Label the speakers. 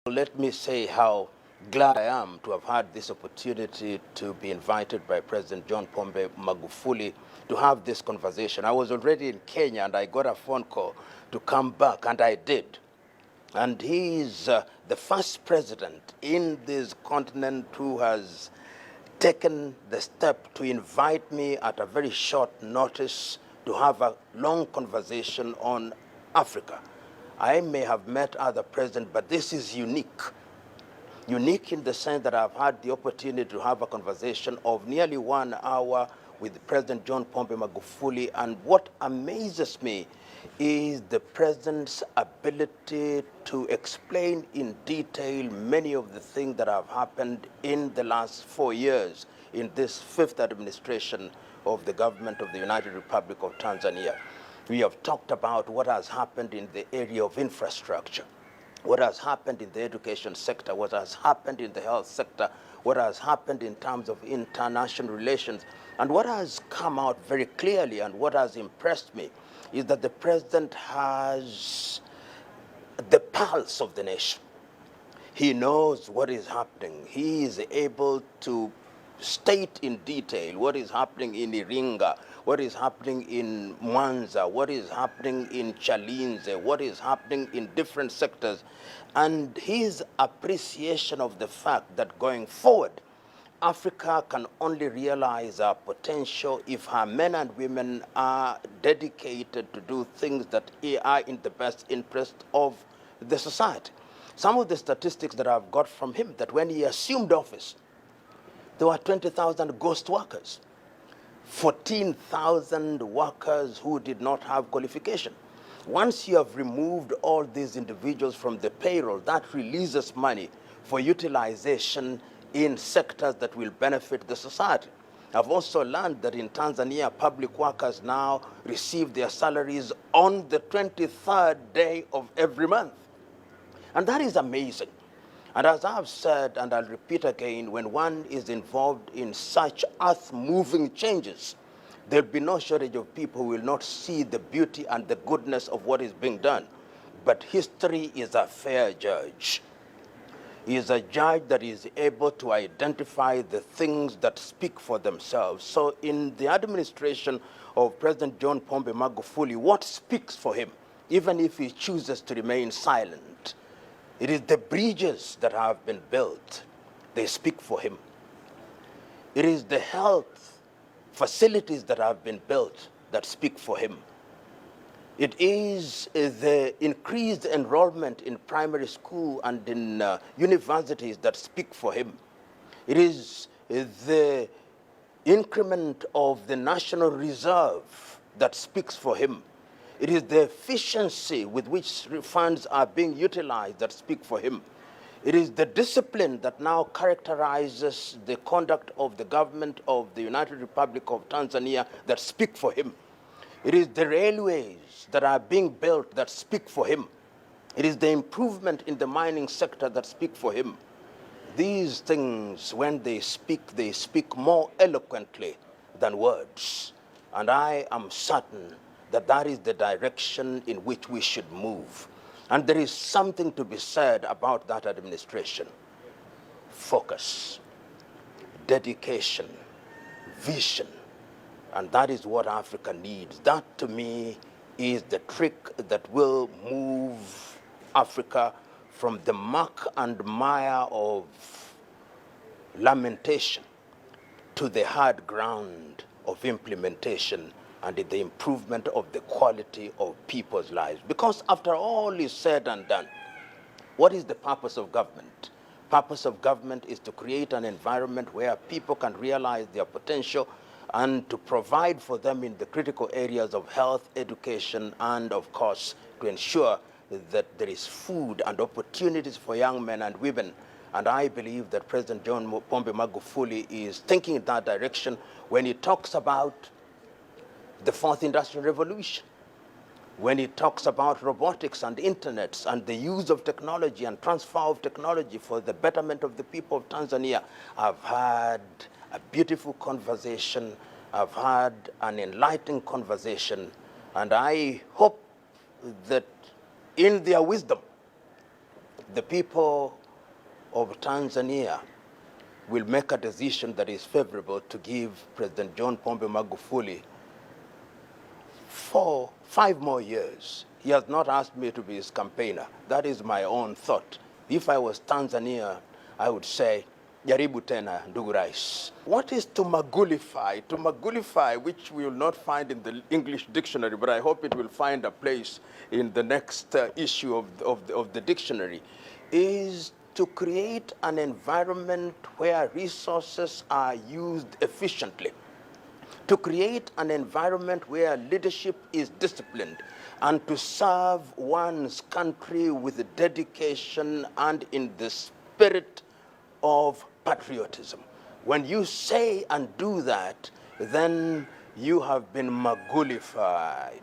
Speaker 1: Let me say how glad I am to have had this opportunity to be invited by President John Pombe Magufuli to have this conversation. I was already in Kenya and I got a phone call to come back, and I did. And he is the first president in this continent who has taken the step to invite me at a very short notice to have a long conversation on Africa. I may have met other presidents, but this is unique. Unique in the sense that I've had the opportunity to have a conversation of nearly 1 hour with President John Pombe Magufuli, and what amazes me is the president's ability to explain in detail many of the things that have happened in the last 4 years in this 5th administration of the government of the United Republic of Tanzania. We have talked about what has happened in the area of infrastructure, what has happened in the education sector, what has happened in the health sector, what has happened in terms of international relations. And what has come out very clearly and what has impressed me is that the president has the pulse of the nation. He knows what is happening. He is able to state in detail what is happening in Iringa, what is happening in Mwanza, what is happening in Chalinze, what is happening in different sectors, and his appreciation of the fact that going forward, Africa can only realize her potential if her men and women are dedicated to do things that are in the best interest of the society. Some of the statistics that I've got from him, that when he assumed office, there were 20,000 ghost workers, 14,000 workers who did not have qualification. Once you have removed all these individuals from the payroll, that releases money for utilization in sectors that will benefit the society. I've also learned that in Tanzania, public workers now receive their salaries on the 23rd day of every month. And that is amazing. And as I've said, and I'll repeat again, when one is involved in such earth-moving changes, there'll be no shortage of people who will not see the beauty and the goodness of what is being done. But history is a fair judge. He is a judge that is able to identify the things that speak for themselves. So in the administration of President John Pombe Magufuli, what speaks for him, even if he chooses to remain silent? It is the bridges that have been built. They speak for him. It is the health facilities that have been built that speak for him. It is the increased enrollment in primary school and in universities that speak for him. It is the increment of the National Reserve that speaks for him. It is the efficiency with which funds are being utilized that speak for him. It is the discipline that now characterizes the conduct of the government of the United Republic of Tanzania that speak for him. It is the railways that are being built that speak for him. It is the improvement in the mining sector that speak for him. These things, when they speak more eloquently than words. And I am certain that that is the direction in which we should move. And there is something to be said about that administration. Focus, dedication, vision. And that is what Africa needs. That, to me, is the trick that will move Africa from the muck and mire of lamentation to the hard ground of implementation and in the improvement of the quality of people's lives. Because after all is said and done, what is the purpose of government? Purpose of government is to create an environment where people can realize their potential and to provide for them in the critical areas of health, education, and of course, to ensure that there is food and opportunities for young men and women. And I believe that President John Pombe Magufuli is thinking in that direction when he talks about the 4th Industrial Revolution, when he talks about robotics and internets and the use of technology and transfer of technology for the betterment of the people of Tanzania. I've had a beautiful conversation. I've had an enlightening conversation. And I hope that in their wisdom, the people of Tanzania will make a decision that is favorable to give President John Pombe Magufuli 5 more years. He has not asked me to be his campaigner. That is my own thought. If I was Tanzania, I would say, jaribu tena ndugu rais. What is to magulify? To magulify, which we will not find in the English dictionary, but I hope it will find a place in the next issue of the dictionary, is to create an environment where resources are used efficiently, to create an environment where leadership is disciplined, and to serve one's country with dedication and in the spirit of patriotism. When you say and do that, then you have been magulified.